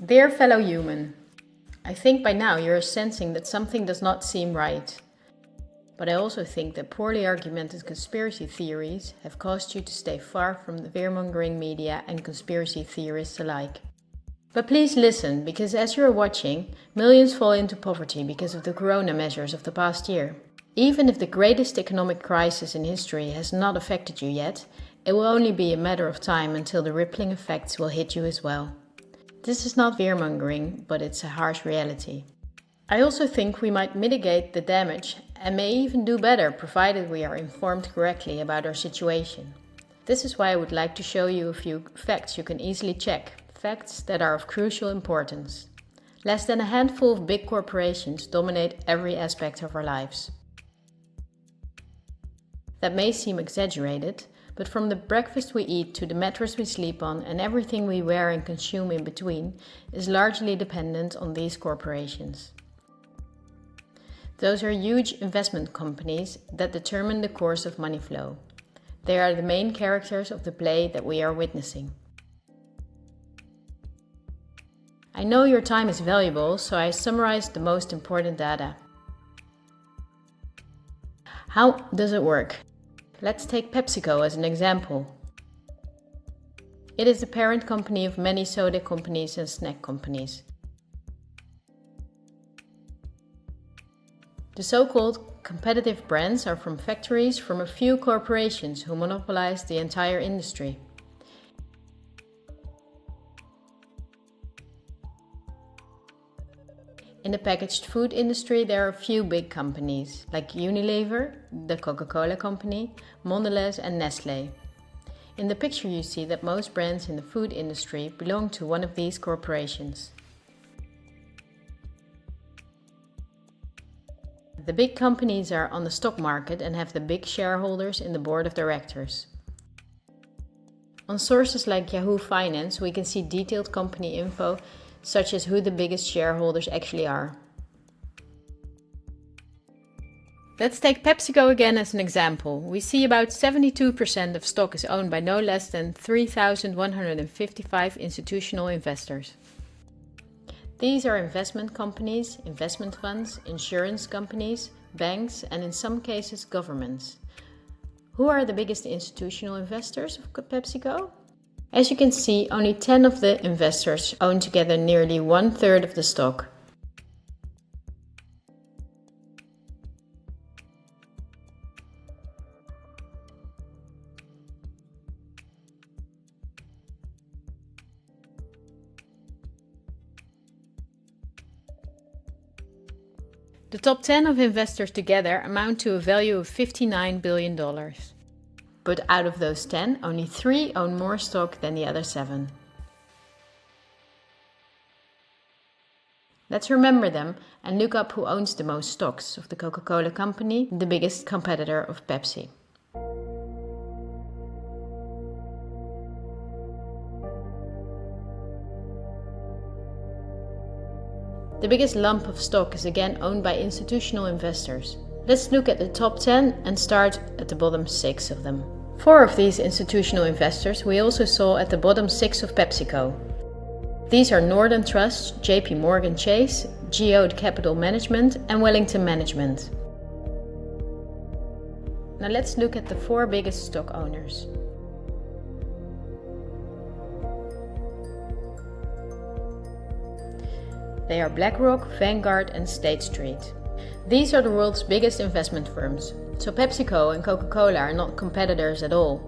Dear fellow human, I think by now you're sensing that something does not seem right. But I also think that poorly argumented conspiracy theories have caused you to stay far from the fear-mongering media and conspiracy theorists alike. But please listen, because as you're watching, millions fall into poverty because of the corona measures of the past year. Even if the greatest economic crisis in history has not affected you yet, it will only be a matter of time until the rippling effects will hit you as well. This is not fear-mongering, but it's a harsh reality. I also think we might mitigate the damage and may even do better provided we are informed correctly about our situation. This is why I would like to show you a few facts you can easily check, facts that are of crucial importance. Less than a handful of big corporations dominate every aspect of our lives. That may seem exaggerated, but from the breakfast we eat to the mattress we sleep on and everything we wear and consume in between is largely dependent on these corporations. Those are huge investment companies that determine the course of money flow. They are the main characters of the play that we are witnessing. I know your time is valuable, so I summarized the most important data. How does it work? Let's take PepsiCo as an example. It is the parent company of many soda companies and snack companies. The so-called competitive brands are from factories from a few corporations who monopolize the entire industry. In the packaged food industry, there are a few big companies, like Unilever, the Coca-Cola company, Mondelez and Nestlé. In the picture you see that most brands in the food industry belong to one of these corporations. The big companies are on the stock market and have the big shareholders in the board of directors. On sources like Yahoo Finance, we can see detailed company info such as who the biggest shareholders actually are. Let's take PepsiCo again as an example. We see about 72% of stock is owned by no less than 3,155 institutional investors. These are investment companies, investment funds, insurance companies, banks, and in some cases governments. Who are the biggest institutional investors of PepsiCo? As you can see, only 10 of the investors own together nearly 1/3 of the stock. The top 10 of investors together amount to a value of $59 billion. But out of those 10, only 3 own more stock than the other 7. Let's remember them and look up who owns the most stocks of the Coca-Cola company, the biggest competitor of Pepsi. The biggest lump of stock is again owned by institutional investors. Let's look at the top 10 and start at the bottom 6 of them. 4 of these institutional investors we also saw at the bottom 6 of PepsiCo. These are Northern Trust, JP Morgan Chase, Geode Capital Management and Wellington Management. Now let's look at the 4 biggest stock owners. They are BlackRock, Vanguard and State Street. These are the world's biggest investment firms, so PepsiCo and Coca-Cola are not competitors at all.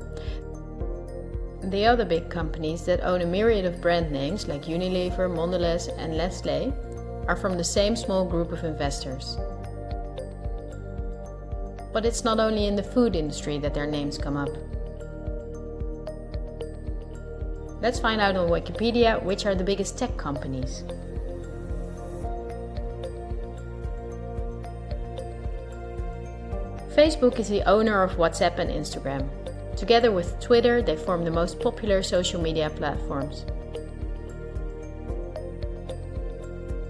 The other big companies that own a myriad of brand names like Unilever, Mondelez and Nestlé are from the same small group of investors. But it's not only in the food industry that their names come up. Let's find out on Wikipedia which are the biggest tech companies. Facebook is the owner of WhatsApp and Instagram. Together with Twitter, they form the most popular social media platforms.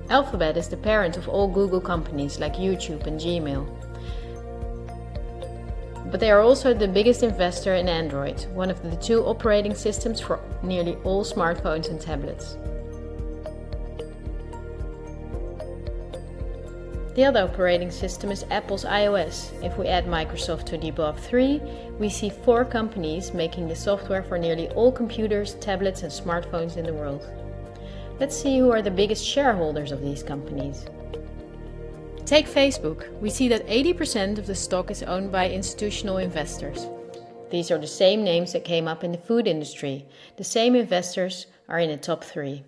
Alphabet is the parent of all Google companies like YouTube and Gmail. But they are also the biggest investor in Android, one of the 2 operating systems for nearly all smartphones and tablets. The other operating system is Apple's iOS. If we add Microsoft to the above three, we see 4 companies making the software for nearly all computers, tablets and smartphones in the world. Let's see who are the biggest shareholders of these companies. Take Facebook. We see that 80% of the stock is owned by institutional investors. These are the same names that came up in the food industry. The same investors are in the top 3.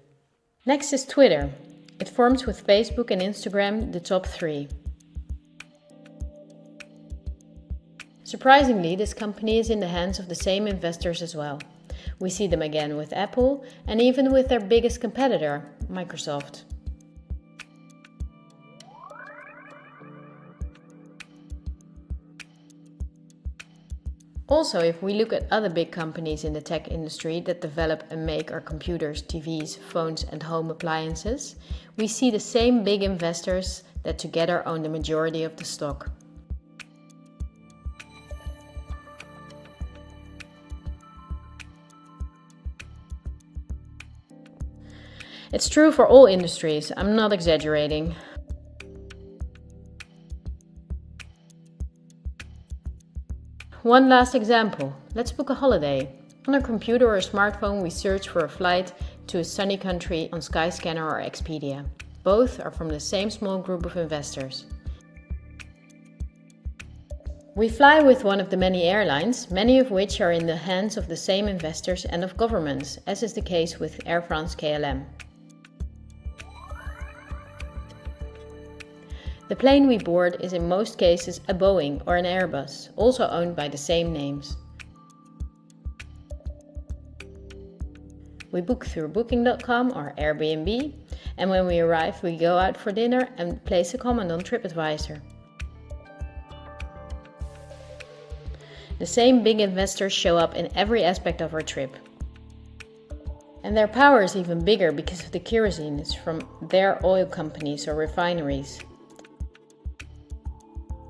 Next is Twitter. It forms with Facebook and Instagram the top 3. Surprisingly, this company is in the hands of the same investors as well. We see them again with Apple and even with their biggest competitor, Microsoft. Also, if we look at other big companies in the tech industry that develop and make our computers, TVs, phones and home appliances, we see the same big investors that together own the majority of the stock. It's true for all industries, I'm not exaggerating. One last example. Let's book a holiday. On our computer or smartphone, we search for a flight to a sunny country on Skyscanner or Expedia. Both are from the same small group of investors. We fly with one of the many airlines, many of which are in the hands of the same investors and of governments, as is the case with Air France-KLM. The plane we board is in most cases a Boeing or an Airbus, also owned by the same names. We book through Booking.com or Airbnb, and when we arrive we go out for dinner and place a comment on TripAdvisor. The same big investors show up in every aspect of our trip. And their power is even bigger because of the kerosene is from their oil companies or refineries.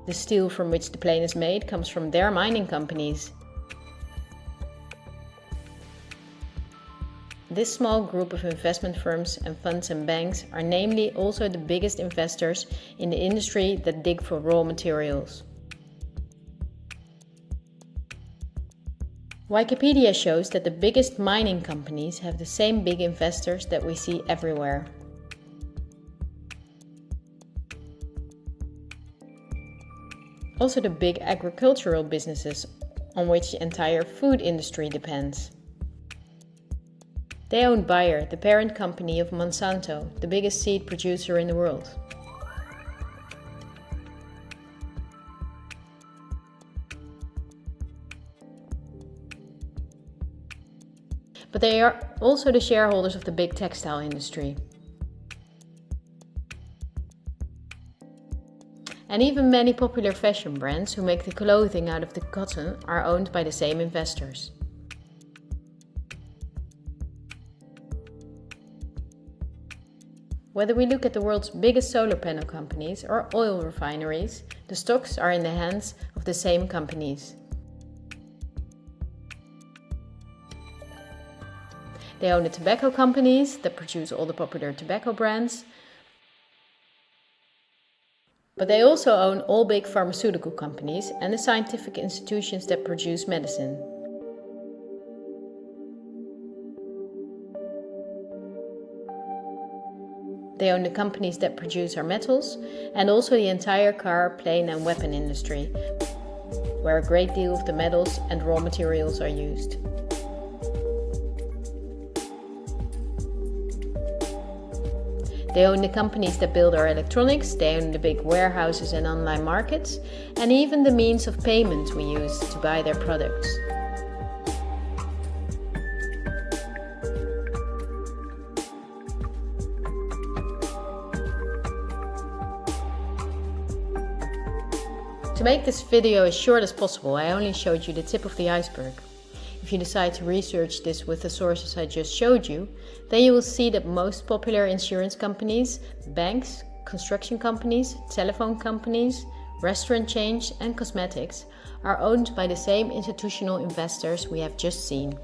The steel from which the plane is made comes from their mining companies. This small group of investment firms and funds and banks are namely also the biggest investors in the industry that dig for raw materials. Wikipedia shows that the biggest mining companies have the same big investors that we see everywhere. Also the big agricultural businesses on which the entire food industry depends. They own Bayer, the parent company of Monsanto, the biggest seed producer in the world. But they are also the shareholders of the big textile industry. And even many popular fashion brands who make the clothing out of the cotton are owned by the same investors. Whether we look at the world's biggest solar panel companies or oil refineries, the stocks are in the hands of the same companies. They own the tobacco companies that produce all the popular tobacco brands, but they also own all big pharmaceutical companies and the scientific institutions that produce medicine. They own the companies that produce our metals and also the entire car, plane and weapon industry, where a great deal of the metals and raw materials are used. They own the companies that build our electronics, they own the big warehouses and online markets, and even the means of payment we use to buy their products. To make this video as short as possible, I only showed you the tip of the iceberg. If you decide to research this with the sources I just showed you, then you will see that most popular insurance companies, banks, construction companies, telephone companies, restaurant chains and cosmetics are owned by the same institutional investors we have just seen.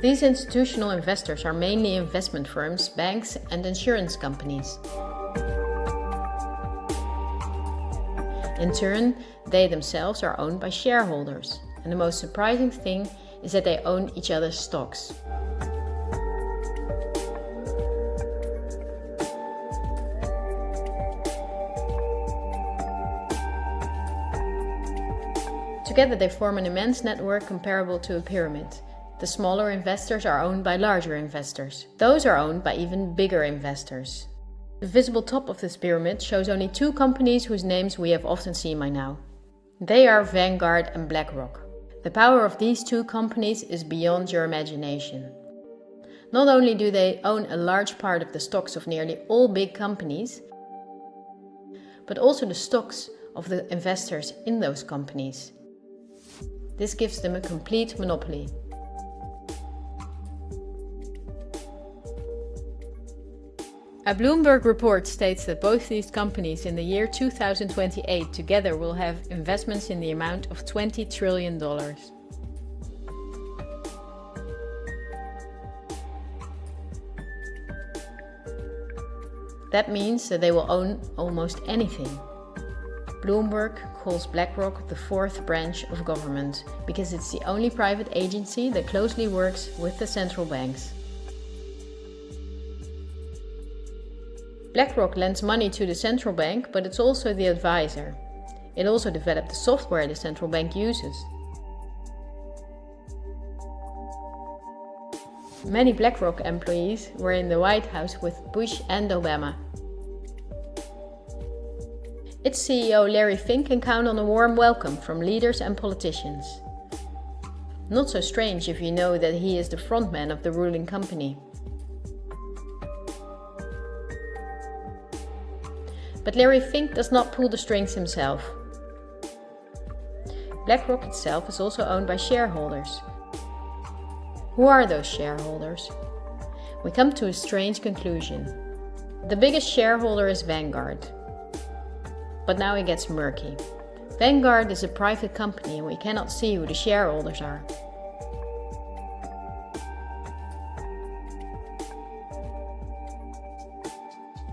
These institutional investors are mainly investment firms, banks, and insurance companies. In turn, they themselves are owned by shareholders, and the most surprising thing is that they own each other's stocks. Together they form an immense network comparable to a pyramid. The smaller investors are owned by larger investors. Those are owned by even bigger investors. The visible top of this pyramid shows only two companies whose names we have often seen by now. They are Vanguard and BlackRock. The power of these two companies is beyond your imagination. Not only do they own a large part of the stocks of nearly all big companies, but also the stocks of the investors in those companies. This gives them a complete monopoly. A Bloomberg report states that both these companies in the year 2028 together will have investments in the amount of $20 trillion. That means that they will own almost anything. Bloomberg calls BlackRock the fourth branch of government because it's the only private agency that closely works with the central banks. BlackRock lends money to the central bank, but it's also the advisor. It also developed the software the central bank uses. Many BlackRock employees were in the White House with Bush and Obama. Its CEO Larry Fink can count on a warm welcome from leaders and politicians. Not so strange if you know that he is the frontman of the ruling company. But Larry Fink does not pull the strings himself. BlackRock itself is also owned by shareholders. Who are those shareholders? We come to a strange conclusion. The biggest shareholder is Vanguard. But now it gets murky. Vanguard is a private company and we cannot see who the shareholders are.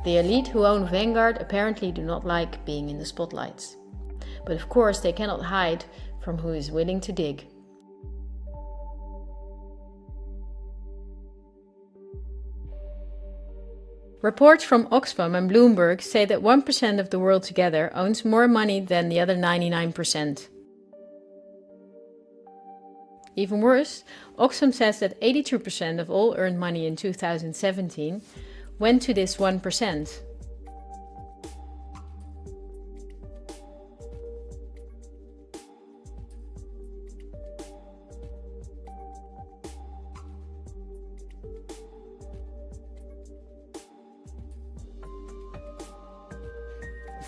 The elite who own Vanguard apparently do not like being in the spotlights. But of course they cannot hide from who is willing to dig. Reports from Oxfam and Bloomberg say that 1% of the world together owns more money than the other 99%. Even worse, Oxfam says that 82% of all earned money in 2017 went to this 1%.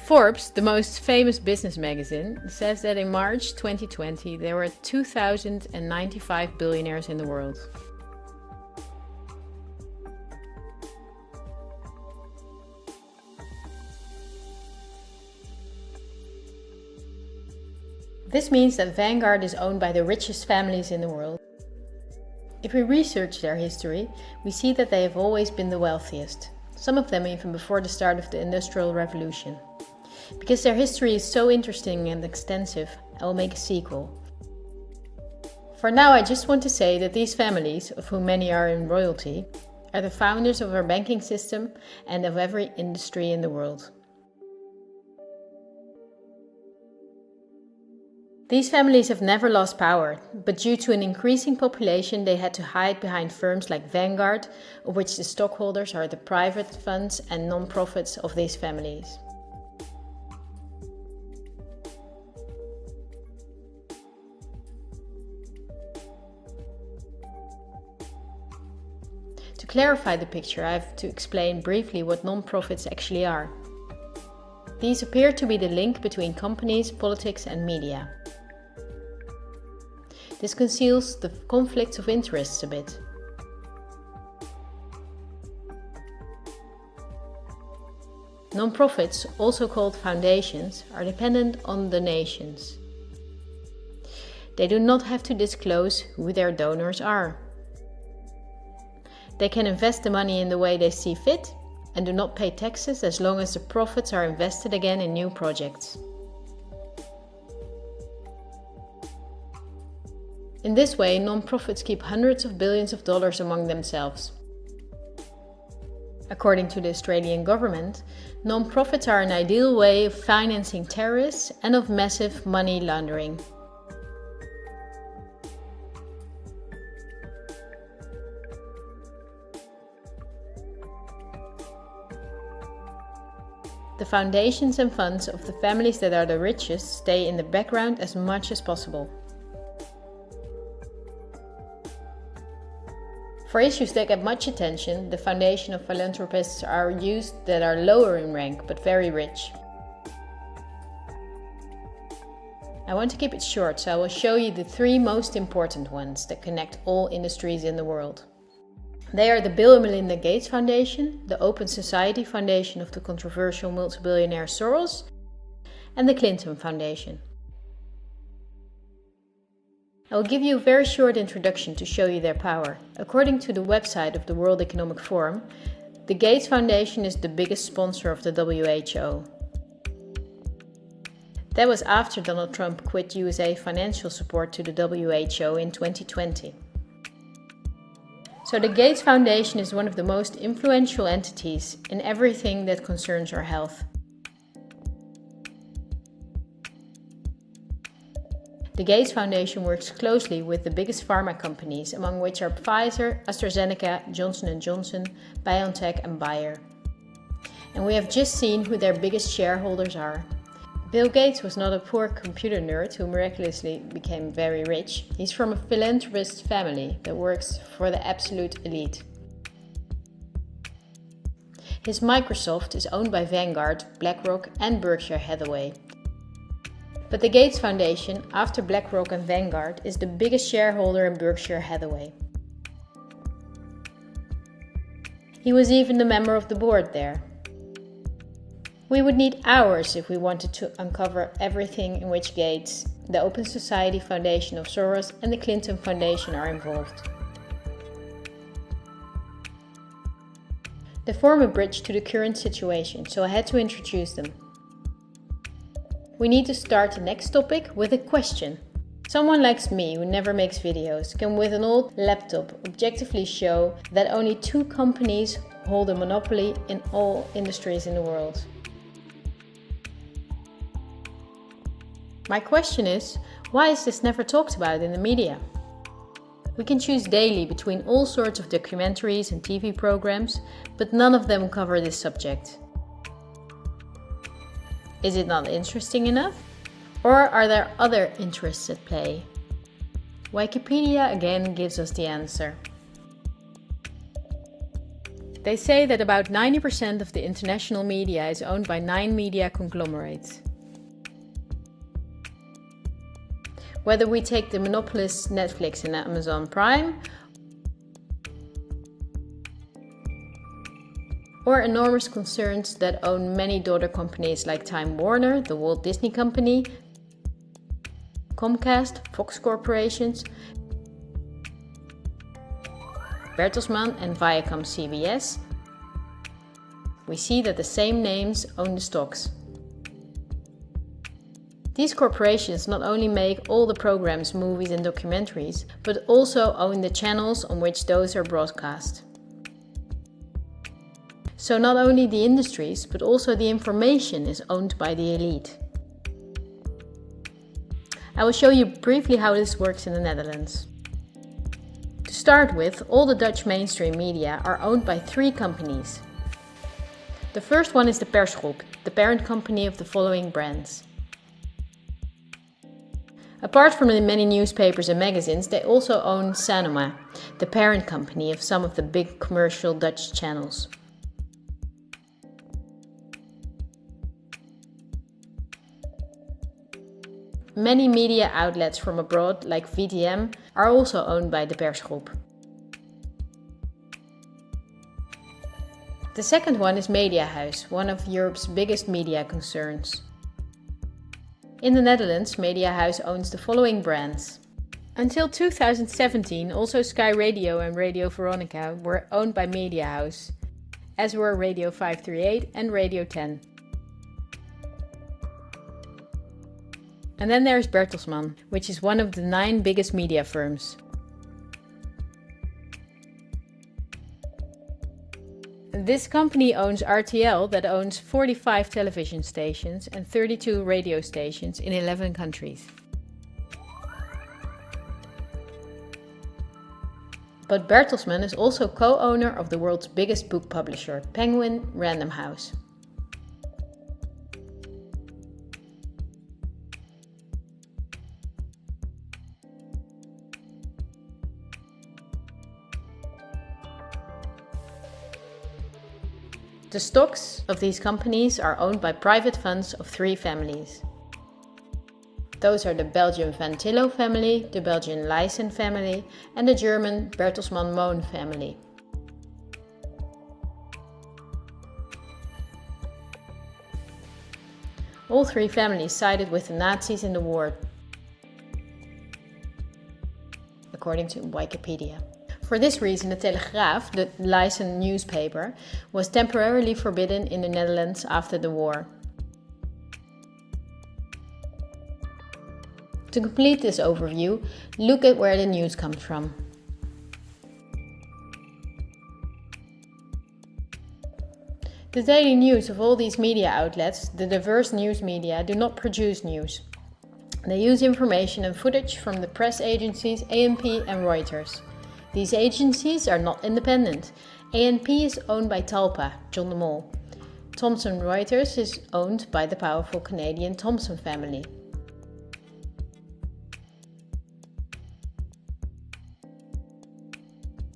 Forbes, the most famous business magazine, says that in March 2020 there were 2,095 billionaires in the world. This means that Vanguard is owned by the richest families in the world. If we research their history, we see that they have always been the wealthiest, some of them even before the start of the Industrial Revolution. Because their history is so interesting and extensive, I will make a sequel. For now, I just want to say that these families, of whom many are in royalty, are the founders of our banking system and of every industry in the world. These families have never lost power, but due to an increasing population they had to hide behind firms like Vanguard, of which the stockholders are the private funds and non-profits of these families. To clarify the picture, I have to explain briefly what non-profits actually are. These appear to be the link between companies, politics and media. This conceals the conflicts of interests a bit. Non-profits, also called foundations, are dependent on donations. They do not have to disclose who their donors are. They can invest the money in the way they see fit and do not pay taxes as long as the profits are invested again in new projects. In this way, non-profits keep hundreds of billions of dollars among themselves. According to the Australian government, non-profits are an ideal way of financing terrorists and of massive money laundering. The foundations and funds of the families that are the richest stay in the background as much as possible. For issues that get much attention, the foundation of philanthropists are used that are lower in rank but very rich. I want to keep it short, so I will show you the 3 most important ones that connect all industries in the world. They are the Bill and Melinda Gates Foundation, the Open Society Foundation of the controversial multi-billionaire Soros, and the Clinton Foundation. I will give you a very short introduction to show you their power. According to the website of the World Economic Forum, the Gates Foundation is the biggest sponsor of the WHO. That was after Donald Trump quit USA financial support to the WHO in 2020. So the Gates Foundation is one of the most influential entities in everything that concerns our health. The Gates Foundation works closely with the biggest pharma companies, among which are Pfizer, AstraZeneca, Johnson & Johnson, BioNTech and Bayer. And we have just seen who their biggest shareholders are. Bill Gates was not a poor computer nerd who miraculously became very rich. He's from a philanthropist family that works for the absolute elite. His Microsoft is owned by Vanguard, BlackRock and Berkshire Hathaway. But the Gates Foundation, after BlackRock and Vanguard, is the biggest shareholder in Berkshire Hathaway. He was even a member of the board there. We would need hours if we wanted to uncover everything in which Gates, the Open Society Foundation of Soros and the Clinton Foundation are involved. They form a bridge to the current situation, so I had to introduce them. We need to start the next topic with a question. Someone like me, who never makes videos, can with an old laptop objectively show that only 2 companies hold a monopoly in all industries in the world. My question is, why is this never talked about in the media? We can choose daily between all sorts of documentaries and TV programs, but none of them cover this subject. Is it not interesting enough? Or are there other interests at play? Wikipedia again gives us the answer. They say that about 90% of the international media is owned by 9 media conglomerates. Whether we take the monopolists Netflix and Amazon Prime, or enormous concerns that own many daughter companies like Time Warner, the Walt Disney Company, Comcast, Fox Corporations, Bertelsmann and Viacom CBS, we see that the same names own the stocks. These corporations not only make all the programs, movies and documentaries, but also own the channels on which those are broadcast. So not only the industries, but also the information is owned by the elite. I will show you briefly how this works in the Netherlands. To start with, all the Dutch mainstream media are owned by 3 companies. The first one is the Persgroep, the parent company of the following brands. Apart from the many newspapers and magazines, they also own Sanoma, the parent company of some of the big commercial Dutch channels. Many media outlets from abroad, like VTM, are also owned by the Persgroep. The second one is Mediahuis, one of Europe's biggest media concerns. In the Netherlands, Mediahuis owns the following brands: Until 2017, also Sky Radio and Radio Veronica were owned by Media House, as were Radio 538 and Radio 10. And then there's Bertelsmann, which is one of the 9 biggest media firms. This company owns RTL, that owns 45 television stations and 32 radio stations in 11 countries. But Bertelsmann is also co-owner of the world's biggest book publisher, Penguin Random House. The stocks of these companies are owned by private funds of 3 families. Those are the Belgian Van Tillo family, the Belgian Leysen family, and the German Bertelsmann Moon family. All 3 families sided with the Nazis in the war, according to Wikipedia. For this reason, the Telegraaf, the Leysen newspaper, was temporarily forbidden in the Netherlands after the war. To complete this overview, look at where the news comes from. The daily news of all these media outlets, the diverse news media, do not produce news. They use information and footage from the press agencies ANP and Reuters. These agencies are not independent. ANP is owned by Talpa, John de Mol. Thomson Reuters is owned by the powerful Canadian Thomson family.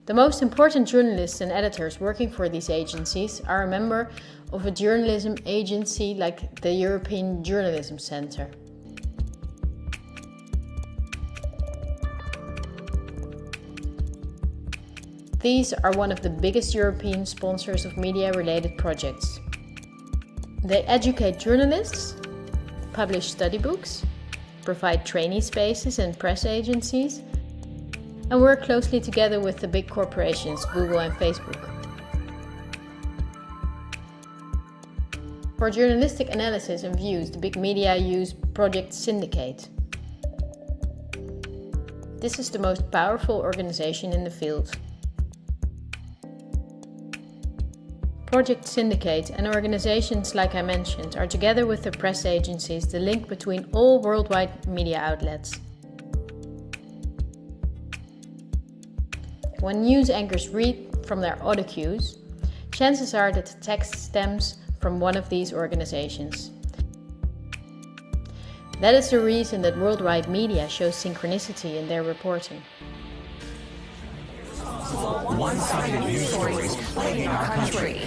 The most important journalists and editors working for these agencies are a member of a journalism agency like the European Journalism Centre. These are one of the biggest European sponsors of media-related projects. They educate journalists, publish study books, provide trainee spaces and press agencies, and work closely together with the big corporations Google and Facebook. For journalistic analysis and views, the big media use Project Syndicate. This is the most powerful organization in the field. Project Syndicate and organizations like I mentioned are together with the press agencies the link between all worldwide media outlets. When news anchors read from their audio cues, chances are that the text stems from one of these organizations. That is the reason that worldwide media shows synchronicity in their reporting. One-sided news stories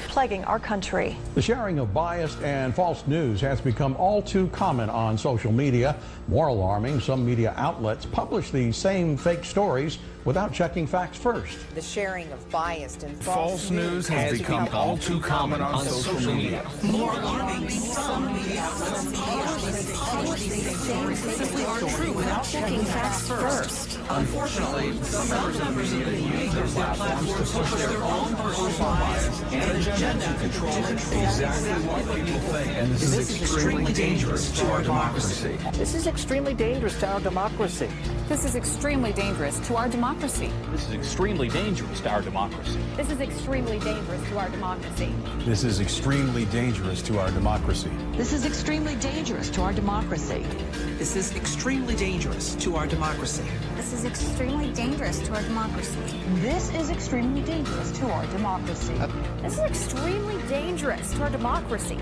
plaguing our country. The sharing of biased and false news has become all too common on social media. More alarming, some media outlets publish these same fake stories without checking facts first. The sharing of biased and false news has become all too common on social media. More alarming, some media outlets publish these same fake stories true without checking facts first. Unfortunately, some members of the media use their platforms to push their own personal bias and agenda to control exactly what people think. And this is extremely dangerous to our democracy. This is extremely dangerous to our democracy. This is extremely dangerous to our democracy. This is extremely dangerous to our democracy. This is extremely dangerous to our democracy. This is extremely dangerous to our democracy. This is extremely dangerous to our democracy. This is extremely dangerous to our democracy. This is extremely dangerous to our democracy. This is extremely dangerous to our democracy. This is extremely dangerous to our democracy.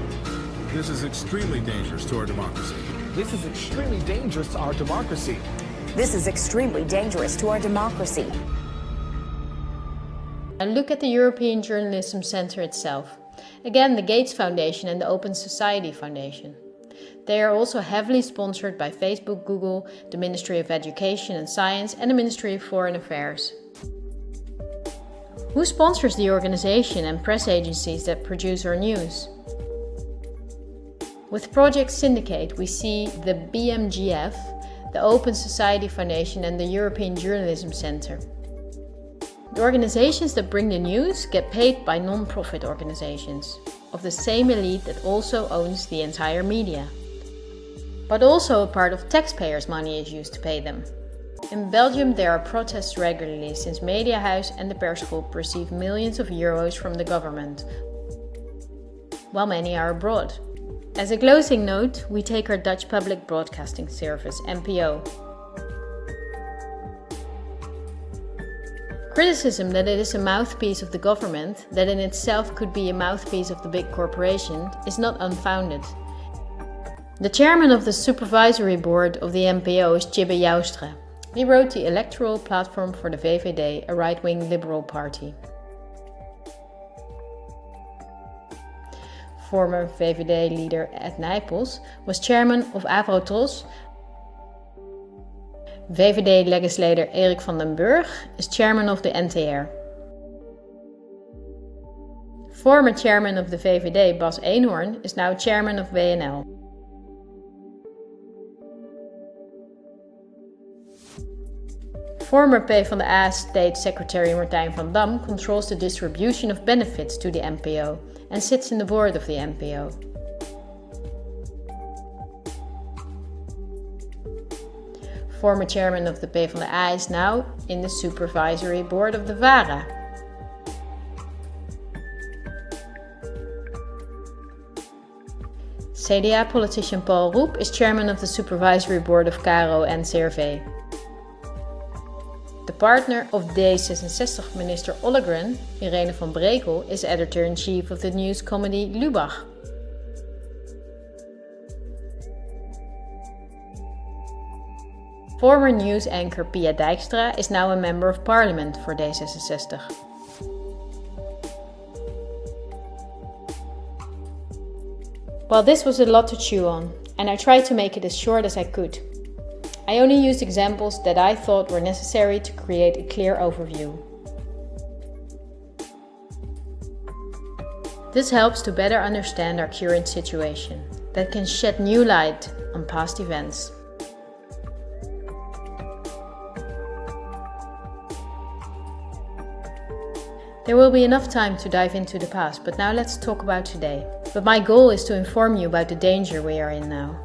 This is extremely dangerous to our democracy. This is extremely dangerous to our democracy. This is extremely dangerous to our democracy. And look at the European Journalism Centre itself. Again, the Gates Foundation and the Open Society Foundation. They are also heavily sponsored by Facebook, Google, the Ministry of Education and Science, and the Ministry of Foreign Affairs. Who sponsors the organization and press agencies that produce our news? With Project Syndicate, we see the BMGF, the Open Society Foundation and the European Journalism Centre. The organizations that bring the news get paid by non-profit organizations, of the same elite that also owns the entire media. But also a part of taxpayers' money is used to pay them. In Belgium there are protests regularly since Mediahuis and the Persgroep receive millions of euros from the government, while many are abroad. As a closing note, we take our Dutch Public Broadcasting Service, NPO. Criticism that it is a mouthpiece of the government, that in itself could be a mouthpiece of the big corporation, is not unfounded. The chairman of the supervisory board of the NPO is Tjibbe Joustra. He wrote the electoral platform for the VVD, a right-wing liberal party. Former VVD leader Ed Nijpels was chairman of Avrotros. VVD legislator Erik van den Burg is chairman of the NTR. Former chairman of the VVD Bas Eenhoorn is now chairman of WNL. Former PvdA State Secretary Martijn van Dam controls the distribution of benefits to the NPO and sits in the board of the NPO. Former chairman of the PvdA is now in the supervisory board of the VARA. CDA politician Paul Roep is chairman of the supervisory board of KRO NCRV. The partner of D66 minister Ollegren, Irene van Brekel, is editor-in-chief of the news comedy Lubach. Former news anchor Pia Dijkstra is now a member of parliament for D66. Well, this was a lot to chew on, and I tried to make it as short as I could. I only used examples that I thought were necessary to create a clear overview. This helps to better understand our current situation, that can shed new light on past events. There will be enough time to dive into the past, but now let's talk about today. But my goal is to inform you about the danger we are in now.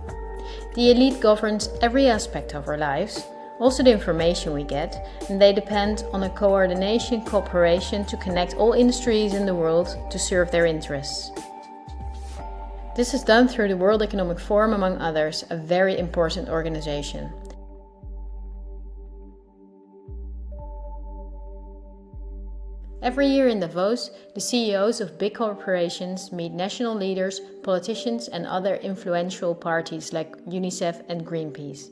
The elite governs every aspect of our lives, also the information we get, and they depend on a cooperation to connect all industries in the world to serve their interests. This is done through the World Economic Forum, among others, a very important organization. Every year in Davos, the CEOs of big corporations meet national leaders, politicians and other influential parties like UNICEF and Greenpeace.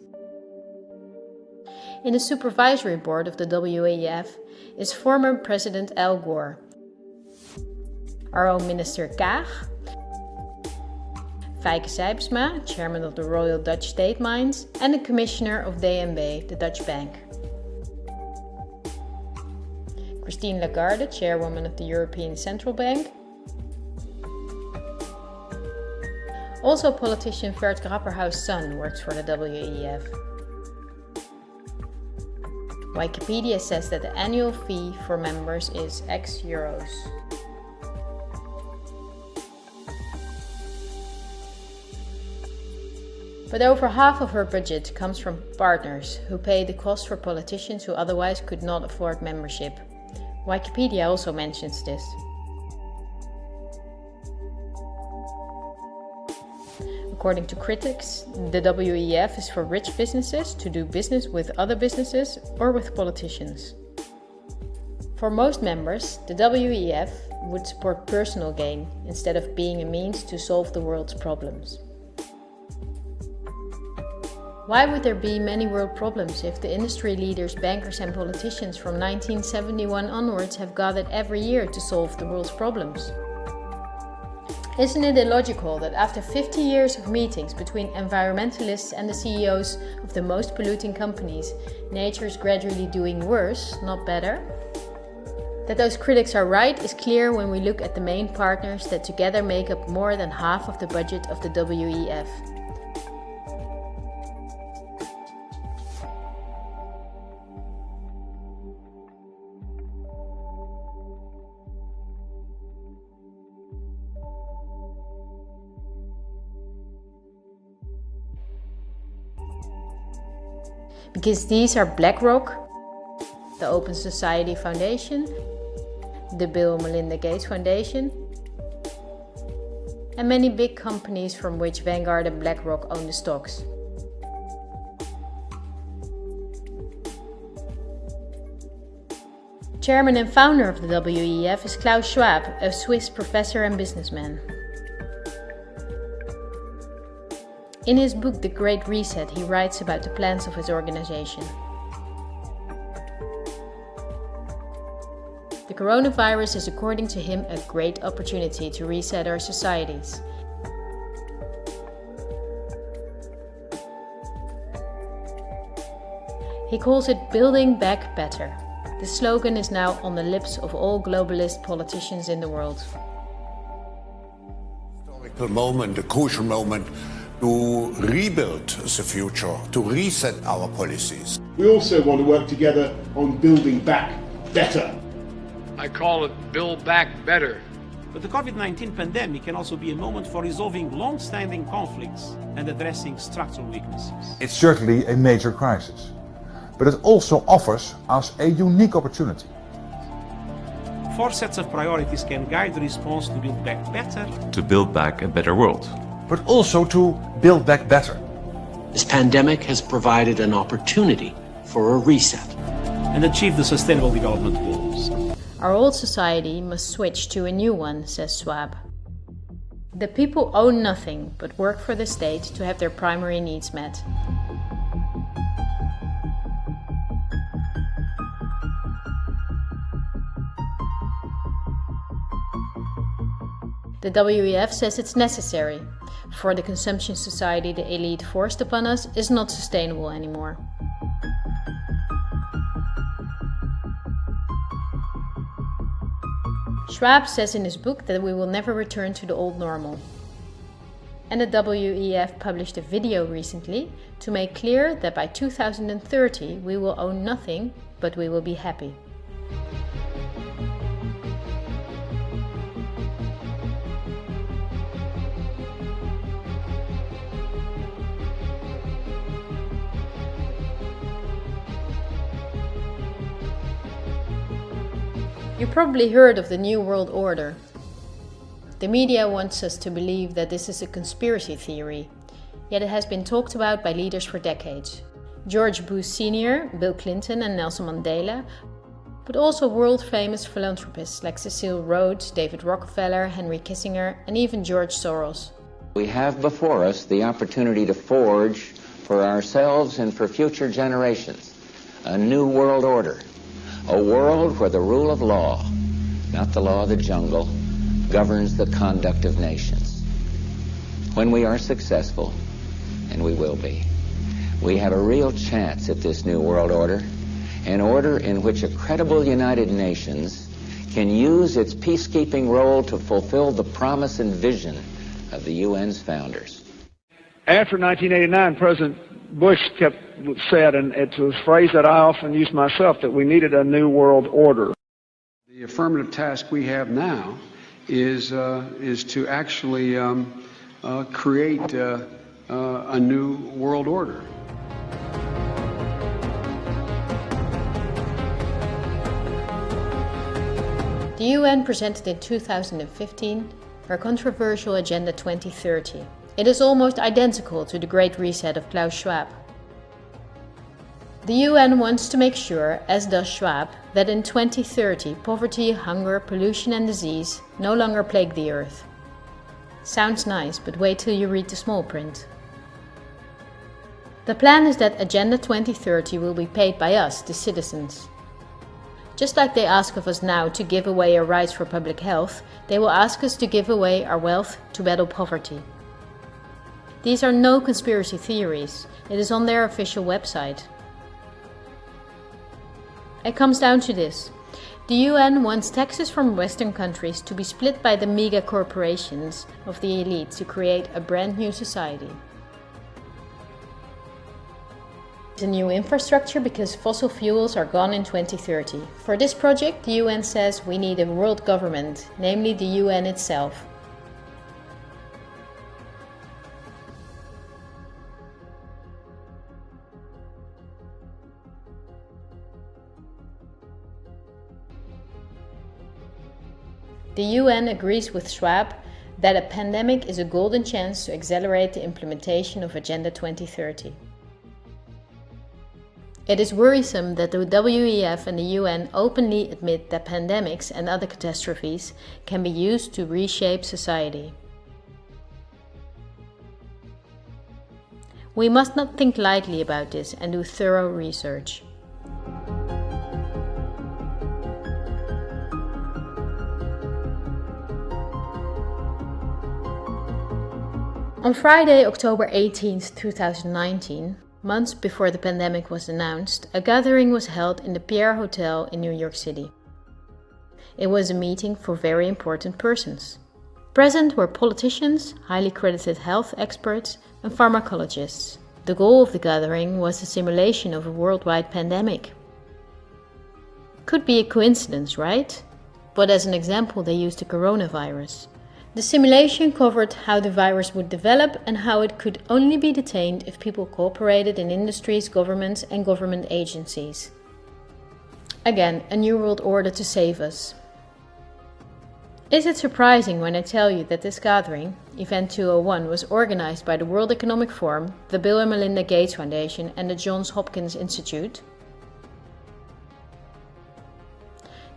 In the supervisory board of the WEF is former President Al Gore, our own Minister Kaag, Fijke Sijbesma, chairman of the Royal Dutch State Mines, and the commissioner of DNB, the Dutch bank. Christine Lagarde, chairwoman of the European Central Bank. Also politician Vert Grapperhaus' son works for the WEF. Wikipedia says that the annual fee for members is €X. But over half of her budget comes from partners who pay the cost for politicians who otherwise could not afford membership. Wikipedia also mentions this. According to critics, the WEF is for rich businesses to do business with other businesses or with politicians. For most members, the WEF would support personal gain instead of being a means to solve the world's problems. Why would there be many world problems if the industry leaders, bankers and politicians from 1971 onwards have gathered every year to solve the world's problems? Isn't it illogical that after 50 years of meetings between environmentalists and the CEOs of the most polluting companies, nature is gradually doing worse, not better? That those critics are right is clear when we look at the main partners that together make up more than half of the budget of the WEF. because these are BlackRock, the Open Society Foundation, the Bill and Melinda Gates Foundation, and many big companies from which Vanguard and BlackRock own the stocks. Chairman and founder of the WEF is Klaus Schwab, a Swiss professor and businessman. In his book The Great Reset, he writes about the plans of his organization. The coronavirus is, according to him, a great opportunity to reset our societies. He calls it Building Back Better. The slogan is now on the lips of all globalist politicians in the world. Historical moment, a crucial moment to rebuild the future, to reset our policies. We also want to work together on building back better. I call it Build Back Better. But the COVID-19 pandemic can also be a moment for resolving long-standing conflicts and addressing structural weaknesses. It's certainly a major crisis, but it also offers us a unique opportunity. 4 sets of priorities can guide the response to build back better. To build back a better world. But also to build back better. This pandemic has provided an opportunity for a reset. And achieve the Sustainable Development Goals. Our old society must switch to a new one, says Schwab. The people own nothing but work for the state to have their primary needs met. The WEF says it's necessary, for the consumption society the elite forced upon us is not sustainable anymore. Schwab says in his book that we will never return to the old normal. And the WEF published a video recently to make clear that by 2030 we will own nothing, but we will be happy. You probably heard of the New World Order. The media wants us to believe that this is a conspiracy theory, yet it has been talked about by leaders for decades. George Bush Sr., Bill Clinton and Nelson Mandela, but also world-famous philanthropists like Cecil Rhodes, David Rockefeller, Henry Kissinger, and even George Soros. We have before us the opportunity to forge for ourselves and for future generations a new world order. A world where the rule of law, not the law of the jungle, governs the conduct of nations. When we are successful, and we will be, we have a real chance at this new world order, an order in which a credible United Nations can use its peacekeeping role to fulfill the promise and vision of the UN's founders. After 1989, President Bush said, and it's a phrase that I often use myself, that we needed a new world order. The affirmative task we have now is to actually create a new world order. The UN presented in 2015 her controversial Agenda 2030. It is almost identical to the Great Reset of Klaus Schwab. The UN wants to make sure, as does Schwab, that in 2030 poverty, hunger, pollution and disease no longer plague the earth. Sounds nice, but wait till you read the small print. The plan is that Agenda 2030 will be paid by us, the citizens. Just like they ask of us now to give away our rights for public health, they will ask us to give away our wealth to battle poverty. These are no conspiracy theories. It is on their official website. It comes down to this. The UN wants taxes from Western countries to be split by the mega corporations of the elite to create a brand new society. It's a new infrastructure because fossil fuels are gone in 2030. For this project, the UN says we need a world government, namely the UN itself. The UN agrees with Schwab that a pandemic is a golden chance to accelerate the implementation of Agenda 2030. It is worrisome that the WEF and the UN openly admit that pandemics and other catastrophes can be used to reshape society. We must not think lightly about this and do thorough research. On Friday, October 18, 2019, months before the pandemic was announced, a gathering was held in the Pierre Hotel in New York City. It was a meeting for very important persons. Present were politicians, highly credited health experts, and pharmacologists. The goal of the gathering was the simulation of a worldwide pandemic. Could be a coincidence, right? But as an example, they used the coronavirus. The simulation covered how the virus would develop and how it could only be detained if people cooperated in industries, governments, and government agencies. Again, a new world order to save us. Is it surprising when I tell you that this gathering, Event 201, was organized by the World Economic Forum, the Bill and Melinda Gates Foundation, and the Johns Hopkins Institute?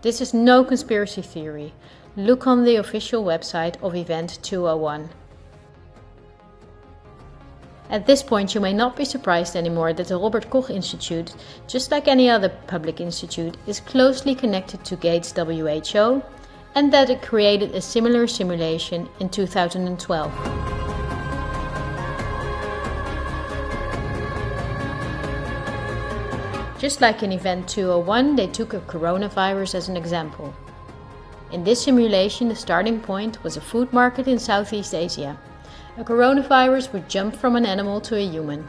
This is no conspiracy theory. Look on the official website of Event 201. At this point, you may not be surprised anymore that the Robert Koch Institute, just like any other public institute, is closely connected to Gates WHO and that it created a similar simulation in 2012. Just like in Event 201, they took a coronavirus as an example. In this simulation, the starting point was a food market in Southeast Asia. A coronavirus would jump from an animal to a human.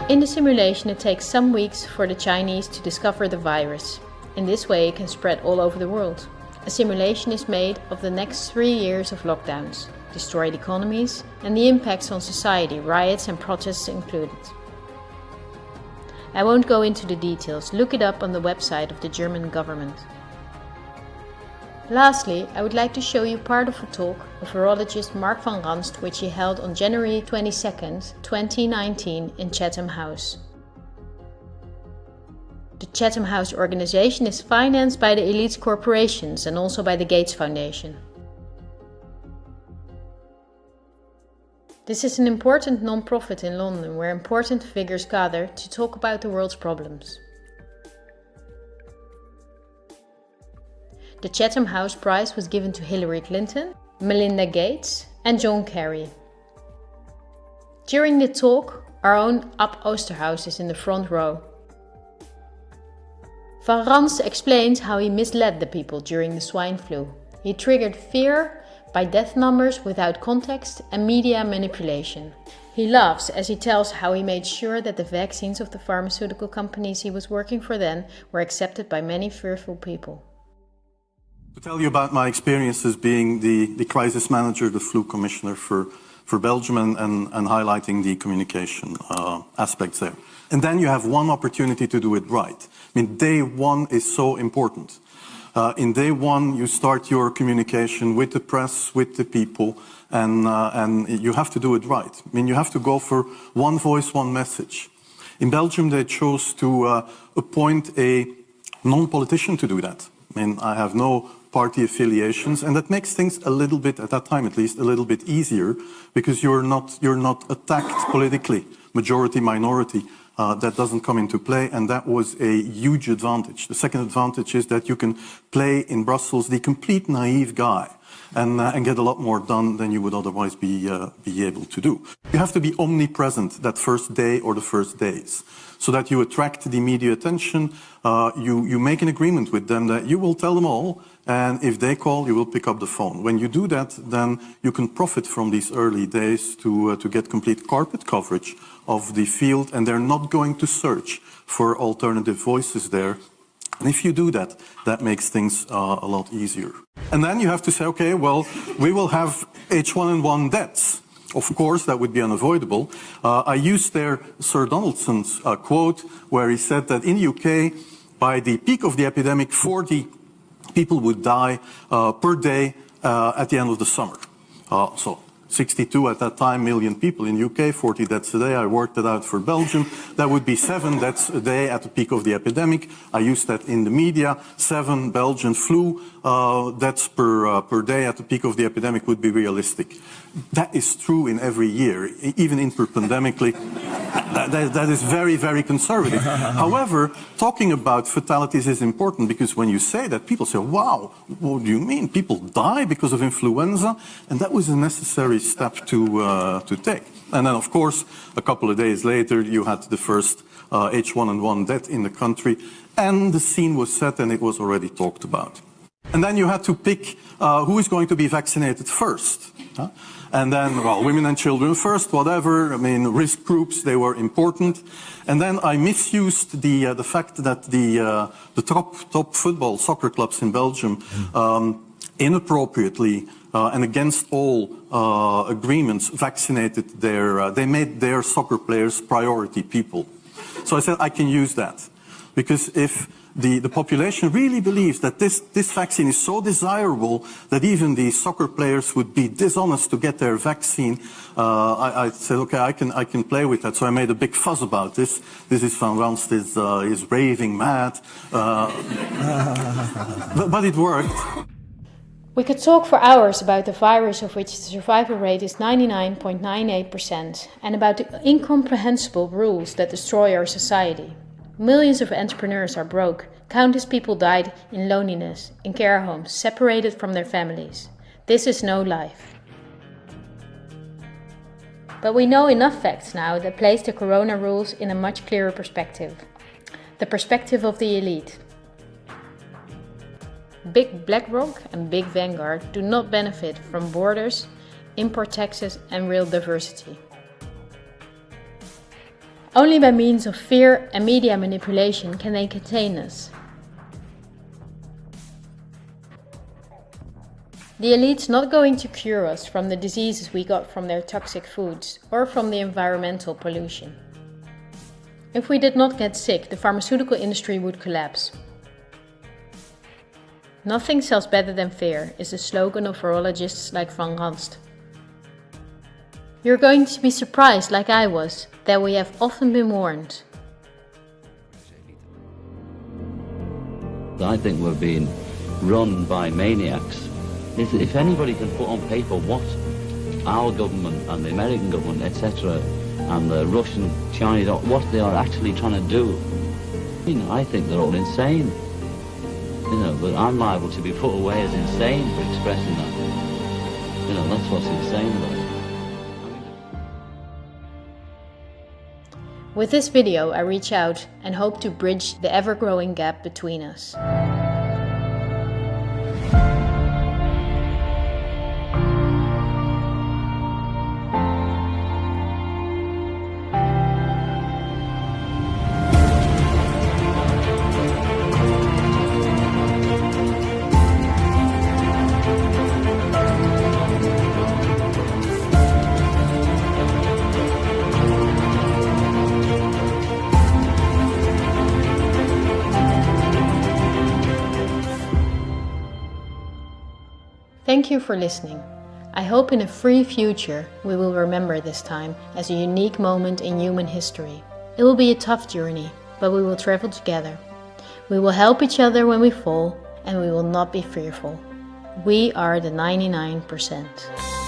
In the simulation, it takes some weeks for the Chinese to discover the virus. In this way, it can spread all over the world. A simulation is made of the next 3 years of lockdowns, destroyed economies, and the impacts on society, riots and protests included. I won't go into the details, look it up on the website of the German government. Lastly, I would like to show you part of a talk of virologist Mark van Ranst which he held on January 22nd, 2019 in Chatham House. The Chatham House organization is financed by the elite corporations and also by the Gates Foundation. This is an important non-profit in London where important figures gather to talk about the world's problems. The Chatham House Prize was given to Hillary Clinton, Melinda Gates and John Kerry. During the talk, our own Ab Oosterhuis is in the front row. Van Ranst explains how he misled the people during the swine flu. He triggered fear by death numbers without context and media manipulation. He laughs as he tells how he made sure that the vaccines of the pharmaceutical companies he was working for then were accepted by many fearful people. To tell you about my experiences being the crisis manager, the flu commissioner for Belgium and highlighting the communication aspects there. And then you have one opportunity to do it right. I mean, day one is so important. In day one, you start your communication with the press, with the people, and you have to do it right. I mean, you have to go for one voice, one message. In Belgium, they chose to appoint a non-politician to do that. I mean, I have no party affiliations, and that makes things a little bit, at that time at least, a little bit easier because you're not attacked politically, majority, minority. That doesn't come into play, and that was a huge advantage. The second advantage is that you can play in Brussels the complete naive guy and get a lot more done than you would otherwise be able to do. You have to be omnipresent that first day or the first days so that you attract the media attention. You make an agreement with them that you will tell them all, and if they call, you will pick up the phone. When you do that, then you can profit from these early days to get complete carpet coverage of the field, and they're not going to search for alternative voices there. And if you do that, that makes things a lot easier. And then you have to say, okay, well, we will have H1N1 deaths. Of course, that would be unavoidable. I used there Sir Donaldson's quote where he said that in the UK, By the peak of the epidemic, 40 people would die per day at the end of the summer. So 62 at that time million people in UK, 40 deaths a day. I worked it out for Belgium. That would be 7 deaths a day at the peak of the epidemic. I used that in the media. 7 Belgian flu deaths per day at the peak of the epidemic would be realistic. That is true in every year, even interpandemically. That is very, very conservative. However, talking about fatalities is important because when you say that, people say, wow, what do you mean? People die because of influenza? And that was a necessary step to take. And then, of course, a couple of days later, you had the first H1N1 death in the country, and the scene was set and it was already talked about. And then you had to pick who is going to be vaccinated first. And then, well, women and children first, whatever. I mean, risk groups, they were important. And then I misused the fact that the top football soccer clubs in Belgium inappropriately and against all agreements vaccinated they made their soccer players priority people. So I said I can use that because if the population really believes that this vaccine is so desirable that even the soccer players would be dishonest to get their vaccine. I said, okay, I can play with that. So I made a big fuss about this. This is Van Ranst is raving mad, but it worked. We could talk for hours about the virus of which the survival rate is 99.98% and about the incomprehensible rules that destroy our society. Millions of entrepreneurs are broke. Countless people died in loneliness, in care homes, separated from their families. This is no life. But we know enough facts now that place the corona rules in a much clearer perspective. The perspective of the elite. Big BlackRock and Big Vanguard do not benefit from borders, import taxes and real diversity. Only by means of fear and media manipulation can they contain us. The elite's not going to cure us from the diseases we got from their toxic foods or from the environmental pollution. If we did not get sick, the pharmaceutical industry would collapse. Nothing sells better than fear is the slogan of virologists like Van Ranst. You're going to be surprised, like I was, that we have often been warned. I think we're being run by maniacs. If anybody can put on paper what our government and the American government, etc., and the Russian, Chinese, what they are actually trying to do, I think they're all insane. But I'm liable to be put away as insane for expressing that. That's what's insane though. With this video, I reach out and hope to bridge the ever-growing gap between us. Thank you for listening. I hope in a free future we will remember this time as a unique moment in human history. It will be a tough journey, but we will travel together. We will help each other when we fall, and we will not be fearful. We are the 99%.